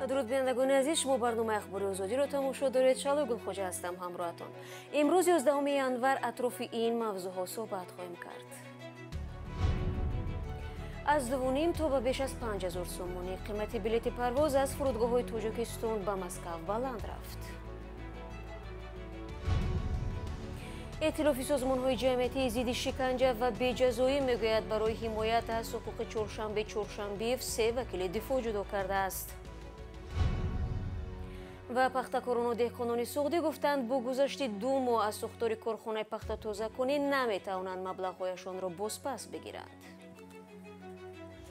درود بینندگان عزیز، شما برنامه اخبار آزادی رو تماشا دارید. شالو گلخوجه هستم همراهتان. امروز 11 январ اطراف این موضوعها صحبت خواهیم کرد. از 2.5 تا به بیش از 5000 سومونی قیمت بلیت پرواز از فرودگاه‌های تاجیکستان به مسکو بلند رفت. ائتلاف سازمان‌های جمعیتی ضد شکنجه و بی‌جزایی میگوید برای حمایت از حقوق چهارشنبه چهارشنبی‌اف 3 وکیل دفاع جدا کرده است. و پختکاران و دهقانان سعودی گفتند با گذشت 2 ماه از ساختار کارخانه پخت تازه‌کنی نمیتوانند مبلغ‌هایشان را بازپس بگیرند.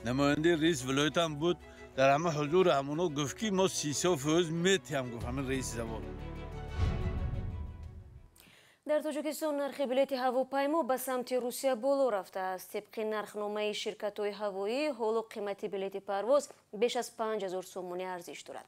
نماینده رئیس ولایت هم بود، در همه حضور همونا گفت که ما 30% میتیم، گفت همین رئیس زبان. در تاجیکستان نرخ بیلیتی ҳавопаймо به سمت روسیه بالا رفته است. طبق نرخنامه شرکت‌های هوایی حالا قیمت بلیت پرواز بیش از 5000 سومونی ارزش دارد.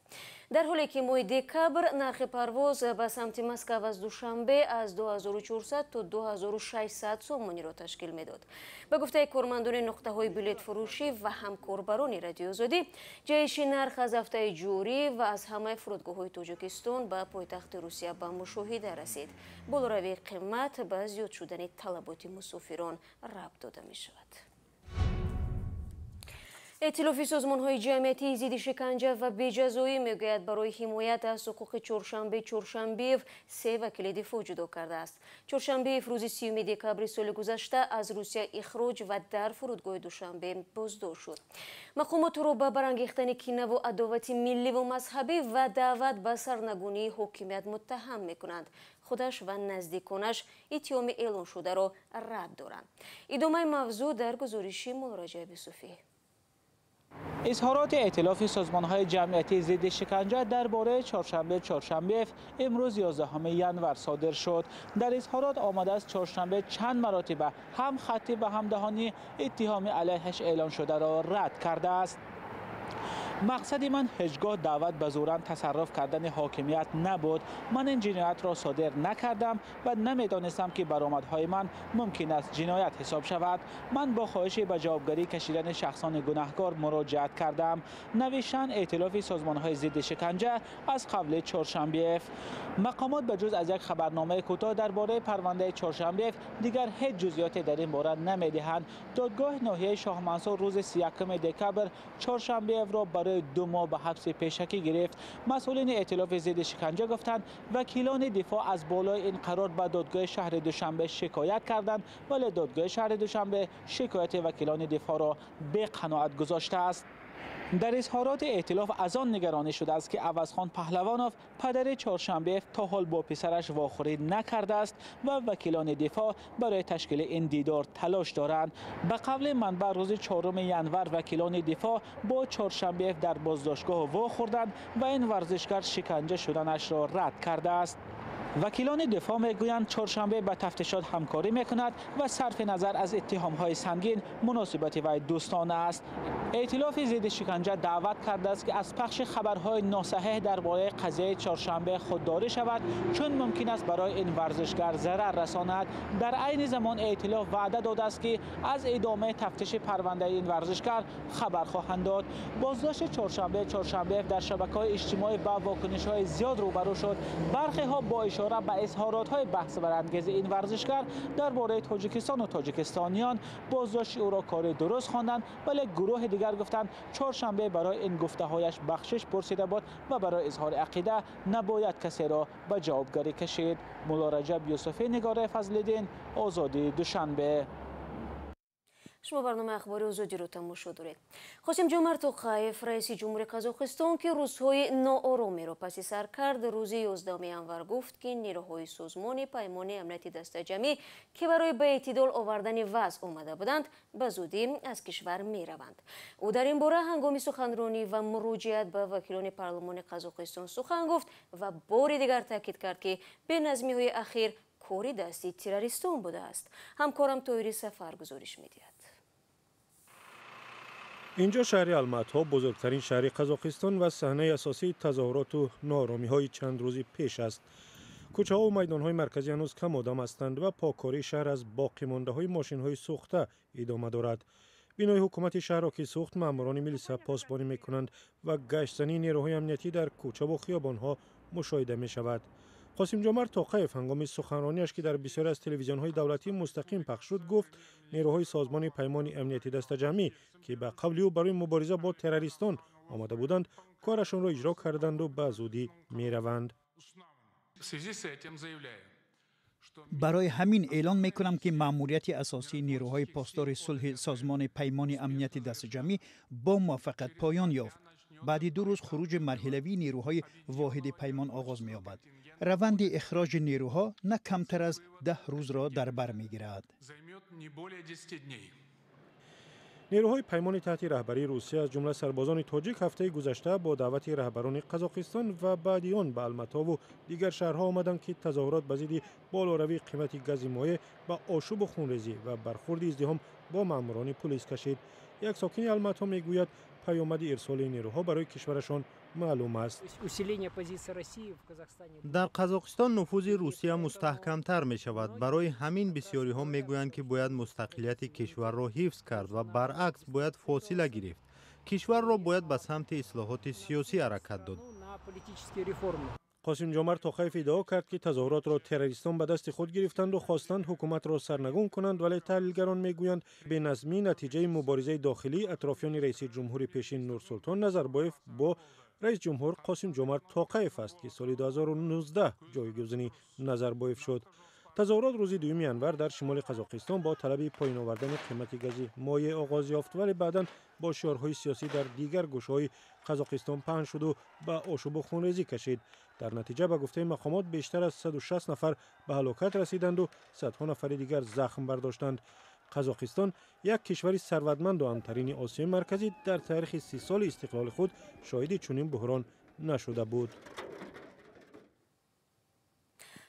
در حالی که ماه دکبر نرخ پرواز به سمت مسکو از دوشنبه از 2400 تا 2600 سومونی را تشکیل میداد. به گفته کارمندان نقطه‌های بلیت فروشی و همکاربران رادیو آزادی، جهش نرخ از هفته جاری و از همه فرودگاه‌های تاجیکستان به پایتخت روسیه به مشاهده رسید. بالا قیمت به زیاد شدن طلبات مسافران ربط داده می شود. ائتلاف سازمان‌های جمعیتی ضد شکنجه و بی‌جزایی میگوید برای حمایت از حقوق چهارشنبه چهارشنبی‌اف 3 وکیل دفاع جدا کرده است. چهارشنبه‌اف روز 30 دکبر سال گذشته از روسیه اخراج و در فرودگاه دوشنبه بازداشت شد. مقامات را به برانگیختن کینه و عداوت ملی و مذهبی و دعوت به سرنگونی حاکمیت متهم میکنند. خودش و نزدیکانش اتهام اعلان شده را رد دارند. ادامه موضوع در گزارش مراجعه بصوفی. اظهارات ائتلاف سازمان‌های جمعیتی ضد شکنجه درباره چهارشنبه چهارشنبی‌اف امروز 11 январ صادر شد. در اظهارات آمده است چهارشنبه چند مراتب هم خطی و هم دهانی اتهام علیهش اعلان شده را رد کرده است. مقصد من هیچگاه دعوت به زورن تصرف کردن حاکمیت نبود. من این جنایت را صادر نکردم و نمیدانستم که برآمدهای من ممکن است جنایت حساب شود. من با خواهش به جوابگری کشیدن شخصان گناهکار مراجعت کردم. نوشتن ائتلاف سازمان‌های ضد شکنجه از قبل چهارشنبه‌اف. مقامات به جز از یک خبرنامه کوتاه درباره پرونده چهارشنبه‌اف دیگر هیچ جزئیاتی در این باره نمیدهند. دادگاه ناحیه شاه منصور روز 31 دکبر چهارشنبه‌اف را برای 2 ماه به حبس پیشکی گرفت. مسئولین ائتلاف ضد شکنجه گفتند وکیلان دفاع از بالای این قرار به دادگاه شهر دوشنبه شکایت کردند، ولی دادگاه شهر دوشنبه شکایت وکیلان دفاع را به قناعت گذاشته است. در اظهارات ائتلاف از آن نگرانی شده است که عوضخان پهلوانوف پدر چهارشنبه تا حال با پسرش واخوری نکرده است و وکیلان دفاع برای تشکیل این دیدار تلاش دارند. به قول منبع روز 4 январ وکیلان دفاع با چهارشنبه در بازداشتگاه واخوردند و این ورزشگر شکنجه شدنش را رد کرده است. وکیلان دفاع میگویند چهارشنبه به تفتیشات همکاری میکند و صرف نظر از اتهام‌های سنگین مناسبت وی دوستانه است. ائتلاف ضد شکنجه دعوت کرده است که از پخش خبرهای ناصحیح درباره قضیه چهارشنبه خودداری شود، چون ممکن است برای این ورزشگر ضرر رساند. در عین زمان ائتلاف وعده داده است که از ادامه تفتیش پرونده این ورزشگر خبر خواهند داد. بازداشت چهارشنبه چهارشنبی‌اف در شبکه‌های اجتماعی با واکنش‌های زیاد روبرو شد. برخی‌ها با اشاره به اظهارات‌های بحث برانگیز این ورزشگر درباره تاجیکستان و تاجیکستانیان بازداشت او را کار درست خواندند، ولی گروه دیگر گفتند چهارشنبه برای این گفته‌هایش بخشش پرسیده بود و برای اظهار عقیده نباید کسی را به جوابگری کشید. مولا رجب یوسفی، نگار فضل‌الدین، آزادی دوشنبه. شما برنامه اخبار آزادی رو تماشا دارید. قاسمجان توقیев رئیس جمهوری قزاقستان که روزهای ناآرامی را پس سر کرد، روز 11 январ گفت که نیروهای سازمان پیمان امنیتی دست جمعی که برای به اعتدال آوردن وضع آمده بودند به زودی از کشور می روند. او در این باره هنگام سخنرانی و مراجعت به وکیلان پارلمان قزاقستان سخن گفت و بار دیگر تاکید کرد که به نظمی‌های اخیر کاری دستی تروریستان بوده است. همکارم طاهری سفر گزارش می‌دهد. اینجا شهر المات‌ها بزرگترین شهر قزاقستان و صحنه اساسی تظاهرات و ناآرامی‌های چند روزی پیش است. کوچه‌ها و میدان‌های مرکزی هنوز کم آدم هستند و پاککاری شهر از باقی مانده‌های ماشین‌های سوخته ادامه دارد. بینای حکومت شهر را که سوخت، ماموران میلیسا پاسبانی میکنند و گشتزنی نیروهای امنیتی در کوچه و خیابانها مشاهده می شود. قاسم جمعه توقیف هنگام سخنرانیش که در بسیاری از تلویزیون‌های دولتی مستقیم پخش شد گفت نیروهای سازمان پیمان امنیتی دست جمعی که به قبل او برای مبارزه با تروریستان آمده بودند کارشان را اجرا کردند و به زودی میروند. برای همین اعلان میکنم که مأموریت اساسی نیروهای پاسدار صلح سازمان پیمان امنیتی دست جمعی با موفقیت پایان یافت. بعد 2 روز خروج مرحلوی نیروهای واحد پیمان آغاز می‌یابد. روند اخراج نیروها نه کمتر از 10 روز را در بر می‌گیرد. نیروهای پیمان تحت رهبری روسیه از جمله سربازان تاجیک هفته گذشته با دعوت رهبران قزاقستان و بعد آن به الماتا و دیگر شهرها آمدند که تظاهرات به ضد بالاروی قیمت گاز مایع با آشوب و خونریزی و برخورد ازدحام با ماموران پلیس کشید. یک ساکن الماتا میگوید پیامد ارسال نیروها برای کشورشان معلوم است. در قزاقستان نفوذ روسیه مستحکمتر می شود. برای همین بسیاری ها می گویند که باید مستقلیت کشور را حفظ کرد و برعکس باید فاصله گرفت. کشور را باید به سمت اصلاحات سیاسی حرکت داد. قاسم جمعه توقیف ادعا کرد که تظاهرات را تروریستان به دست خود گرفتند و خواستند حکومت را سرنگون کنند، ولی تحلیلگران میگویند بینظمی نتیجه مبارزه داخلی اطرافیان رئیس جمهور پیشین نورسلطان نظربایف با رئیس جمهور قاسم جمعه توقیف است که سال 2019 جایگزین نظربایف شد. تظاهرات روز 2 ینور در شمال قزاقستان با طلب پایین آوردن قیمت گاز مایع آغاز یافت، ولی بعداً با شعارهای سیاسی در دیگر گوشه‌های قزاقستان پهن شد و به آشوب و خونریزی کشید. در نتیجه به گفته مقامات بیشتر از 160 نفر به هلاکت رسیدند و صدها نفر دیگر زخم برداشتند. قزاقستان یک کشور ثروتمند و امن‌ترین آسیای مرکزی در تاریخ 30 سال استقلال خود شاهد چنین بحران نشده بود.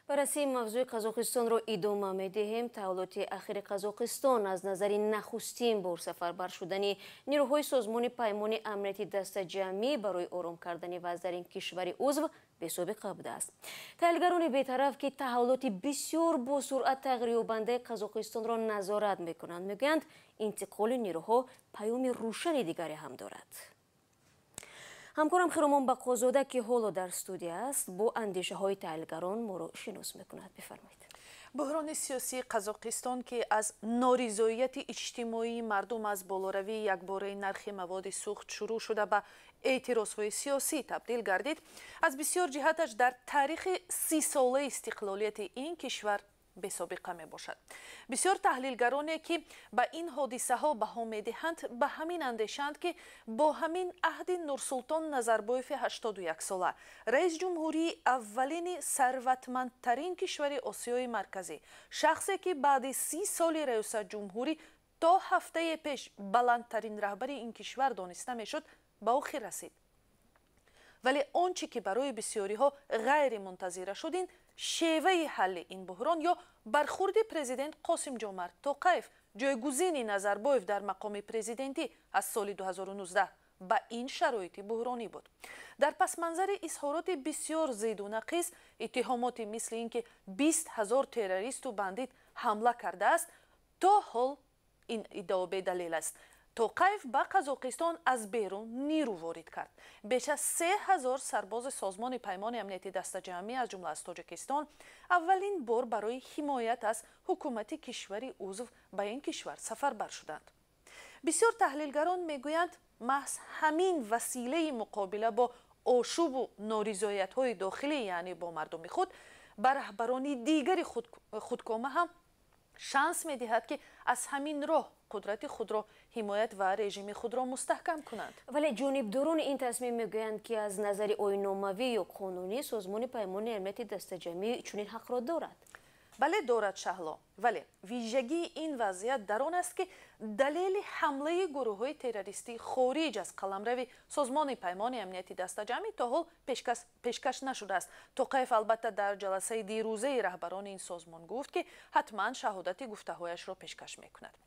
بررسی موضوع قزاقستان را ادامه می‌دهیم. تحولات اخیر قزاقستان از نظر نخستین بار سفربر شدن نیروهای سازمان پیمان امنیتی دست جمعی برای آرام کردن وضع در این کشور عضو به سابقه بوده است. تحلیلگران بی‌طرف که تحولات بسیار با سرعت تغییر یابنده قزاقستان را نظارت می‌کنند میگویند انتقال نیروها پیام روشن دیگری هم دارد. همکارم خیرمان بقازاده که حالا در استودیو است با اندیشه های تحلیلگران ما را شناس میکند. بفرمایید. بحران سیاسی قزاقستان که از نارضایت اجتماعی مردم از بالاروی یکباره نرخ مواد سوخت شروع شده به اعتراضهای سیاسی تبدیل گردید، از بسیار جهتش در تاریخ 30 ساله استقلالیت این کشور به سابقه می باشد. بسیار تحلیلگرانی که به این حادثه ها بها می دهند به همین اندیشند که با همین عهد نورسلطان نظربایف 81 ساله رئیس جمهوری اولین ثروتمندترین کشور آسیای مرکزی، شخصی که بعد 30 سال ریاست جمهوری تا هفته پیش بلندترین رهبر این کشور دانسته می شد به آخر رسید. ولی آنچه که برای بسیاری ها غیر منتظره شد این شیوه حل این بحران یا برخورد پرزیدنت قاسم جمعه توقیف جایگزین نظربایف در مقام پرزیدنتی از سال 2019 به این شرایط بحرانی بود. در پس منظر اظهارات بسیار زید و نقیص، اتهامات مثل اینکه 20,000 تروریست و بندیت حمله کرده است تا حال این ادعا به دلیل است. توقیف به قزاقستان از بیرون نیرو وارد کرد. بیش از 3,000 سرباز سازمان پیمان امنیتی دست جمعی از جمله از تاجیکستان اولین بار برای حمایت از حکومت کشوری عضو به این کشور سفربر شدند. بسیار تحلیلگران میگویند محض همین وسیله مقابله با آشوب و نارضایت‌های داخلی یعنی با مردم خود به رهبران دیگری خودکامه هم شانس می‌دهد که از همین راه قدرت خود را حمایت و رژیم خود را مستحکم کنند. ولی جانبداران این تصمیم میگویند که از نظر آیین‌ناموی یا قانونی سازمان پیمان امنیتی دست جمعی چنین حق را دارد. بله دارد شهلا، ولی ویژگی این وضعیت در آن است که دلیل حمله گروه‌های تروریستی خارج از قلمرو سازمان پیمان امنیتی دست جمعی تا حال پیشکش نشده است. توقیف البته در جلسه دیروزه رهبران این سازمان گفت که حتما شهادت گفته‌هایش را پیشکش می‌کند.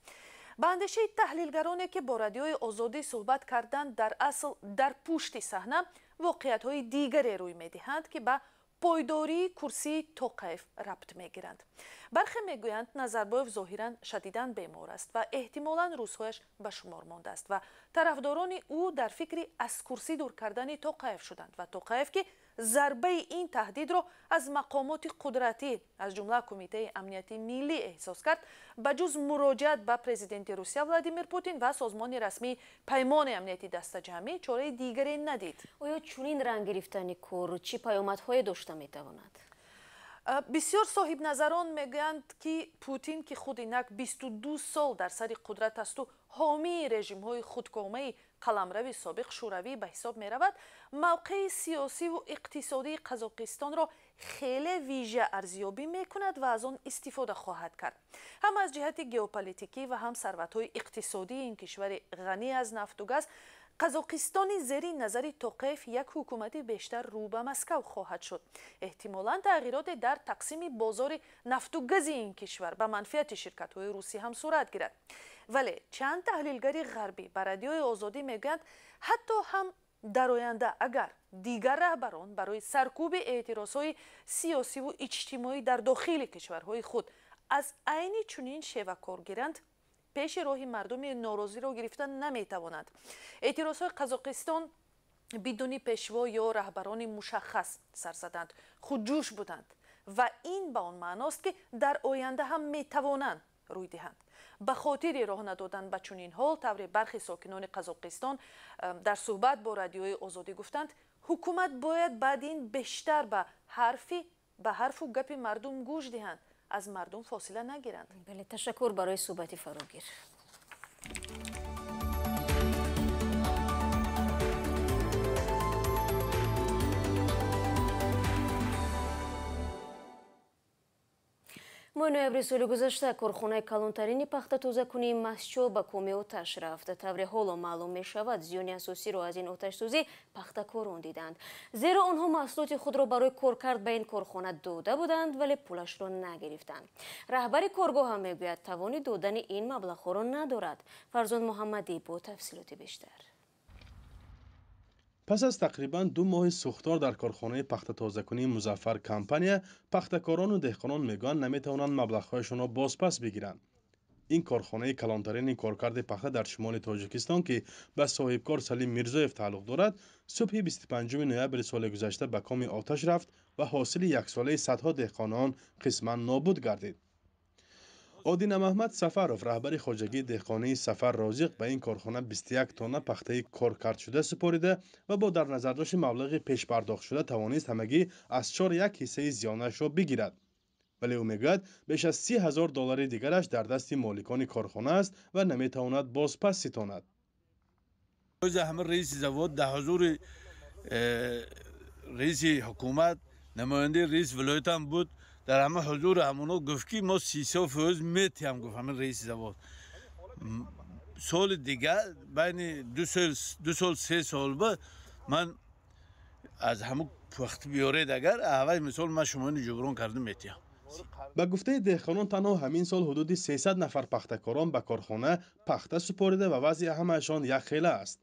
به اندیشه تحلیلگرانی که با رادیوی آزادی صحبت کردند در اصل در پشت صحنه واقعیت‌های دیگری روی می‌دهند که به пойдории курсии Тоқаев рабт мегиранд. бархе мегӯянд Назарбоев зоҳиран шадидан бемор аст ва эҳтимолан рӯзҳояш ба шумор мондааст ва тарафдорони ӯ дар фикри аз курсӣ дур кардани Тоқаев шуданд ва Тоқаев ки зарбаи ин таҳдидро аз мақомоти қудратӣ аз ҷумла Кумитаи амнияти миллӣ эҳсос кард, ба ҷуз муроҷиат ба президенти Русия Владимир Путин ва созмони расмии паймони амнияти дастаҷамъӣ чораи дигаре надид. оё чунин ранг гирифтани кор чӣ паёмадҳое дошта метавонад? бисёр соҳибназарон мегӯянд ки Путин ки худ инак 22 сол дар сари қудрат асту ҳомии режимҳои худкомаи қаламрави собиқ шӯравӣ ба ҳисоб меравад, мавқеи сиёсиву иқтисодии Қазоқистонро хеле вижа арзёбӣ мекунад ва аз он истифода хоҳад кард. ҳам аз ҷиҳати геополитикӣ ва ҳам сарватҳои иқтисодии ин кишвари ғанӣ аз нафту газ, Қазоқистони зери назари Тоқаев як ҳукумати бештар рӯ ба Маскав хоҳад шуд. Эҳтимолан тағйироте дар тақсими бозори нафту гази ин кишвар ба манфиати ширкатҳои русӣ ҳам сурат гирад. вале чанд таҳлилгари ғарбӣ ба радиои озодӣ мегӯянд, ҳатто ҳам дар оянда агар дигар раҳбарон барои саркуби эътирозҳои сиёсиву иҷтимоӣ дар дохили кишварҳои худ аз айни чунин шева кор гиранд, пеши роҳи мардуми норозиро гирифта наметавонанд. эътирозҳои Қазоқистон бидуни пешво ё раҳбарони мушаххас сар заданд, худҷӯш буданд ва ин ба он маъност ки дар оянда ҳам метавонанд рӯй диҳанд. ба хотири роҳ надодан ба чунин ҳол тавре бархи сокинони Қазоқистон дар суҳбат бо радиои озодӣ гуфтанд, ҳукумат бояд баъд ин бештар ба ҳарфу гапи мардум гӯш диҳанд, аз мардум фосила нагиранд. бале, ташаккур барои суҳбати фарогир. моҳи ноябри соли гузашта корхонаи калонтарини пахтатозакунии Мастчоҳ ба коми оташ рафт. тавре ҳоло маълум мешавад, зиёни асосиро аз ин оташсӯзӣ пахтакорон диданд. зеро онҳо маҳсулоти худро барои коркард ба ин корхона дода буданд, вале пулашро нагирифтанд. раҳбари коргоҳ ҳам мегӯяд, тавони додани ин маблағҳоро надорад. фарзон муҳаммадӣ бо тафсилоти бештар. пас аз тақрибан 2 моҳи сӯхтор дар корхонаи пахтатозакунии Музаффар компания, пахтакорону деҳқонон мегӯянд наметавонанд маблағҳояшонро бозпас бигиранд. ин корхонаи калонтарини коркарди пахта дар шимоли Тоҷикистон ки ба соҳибкор Салим Мирзоев тааллуқ дорад, субҳи 25 ноябри соли гузашта ба коми оташ рафт ва ҳосили яксолаи садҳо деҳқонон қисман нобуд гардид. Одина Маҳмад Сафаров, раҳбари хоҷагии деҳқонии Сафар Розиқ, ба ин корхона 21 тонна пахтаи коркардшуда супорида ва бо дар назардошти маблағи пешпардохтшуда тавонист ҳамагӣ аз 4 ҳиссаи зиёнашро бигирад. вале ӯ мегӯяд, беш аз $30,000 дигараш дар дасти моликони корхона аст ва наметавонад бозпас ситонад. ҳама раиси завод, да ҳузури раиси ҳукумат, намояндаи раис вилоятам буд, дар ҳама ҳузури ҳамоно гуфт ки мо 30% метиҳам, гуфт ҳамин раиси завод. соли дигар байни 2 сол 3 сол ба ман аз ҳама пахти биёред агар аввал мисол ман шумони ҷуброн карда метиҳам. ба гуфтаи деҳқонон танҳо ҳамин сол ҳудуди 300 нафар пахтакорон ба корхона пахта супорида ва вазъи ҳамаашон якхела аст.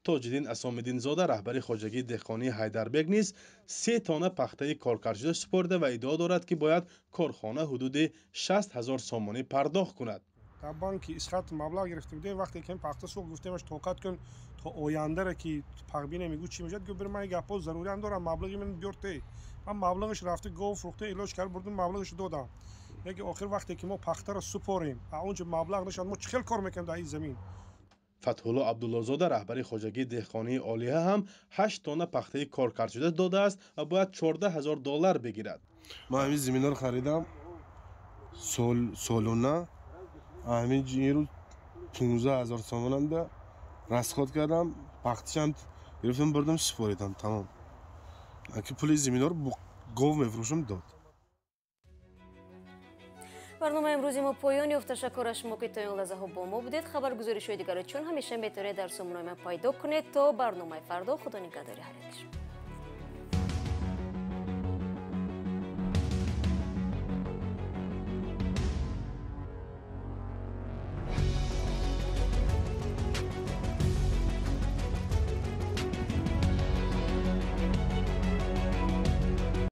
тоҷиддин асомиддинзода, раҳбари хоҷагии деҳқонии Ҳайдарбек низ 3 тонна пахтаи коркардшуда супорида ва иддао дорад ки бояд корхона ҳудуди 60,000 сомонӣ пардохт кунад. дар банки исхат маблағ гирифта будем, вақте ки пахта сух гуфтемаш тоқат кун то ояндаро ки пахбине мегӯ чӣ мешавад, гӯ бир ман гапҳо заруриян дорам, маблағи ман биёрте. ман маблағаш рафта гов фурӯхта илоҷ кард бурдим, маблағашро додам. яки охир вақте ки мо пахтаро супорем, аонҷо маблағ нашад, мо чӣ хел кор мекунем дар ин замин? фатҳулло абдуллозода, раҳбари хоҷагии деҳқонии олиҳа ҳам 8 тонна пахтаи коркардшуда додааст ва бояд $14,000 бигирад. ман ҳамин заминро харидам солона, ҳамин ҷиро 15,000 сомонанда расход кардам, пахтишам гирифтам бурдам супоридам, тамом. аки пули заминро бо гов мефурӯшам дод. барномаи имрӯзи мо поён ёфт. ташаккур аз шумо ки то ин лаҳзаҳо бо мо будед. хабаргузоришҳои дигарро чун ҳамеша метавонед дар сомонаи ман пайдо кунед. то барномаи фардо, худо нигаҳдори ҳар якшон.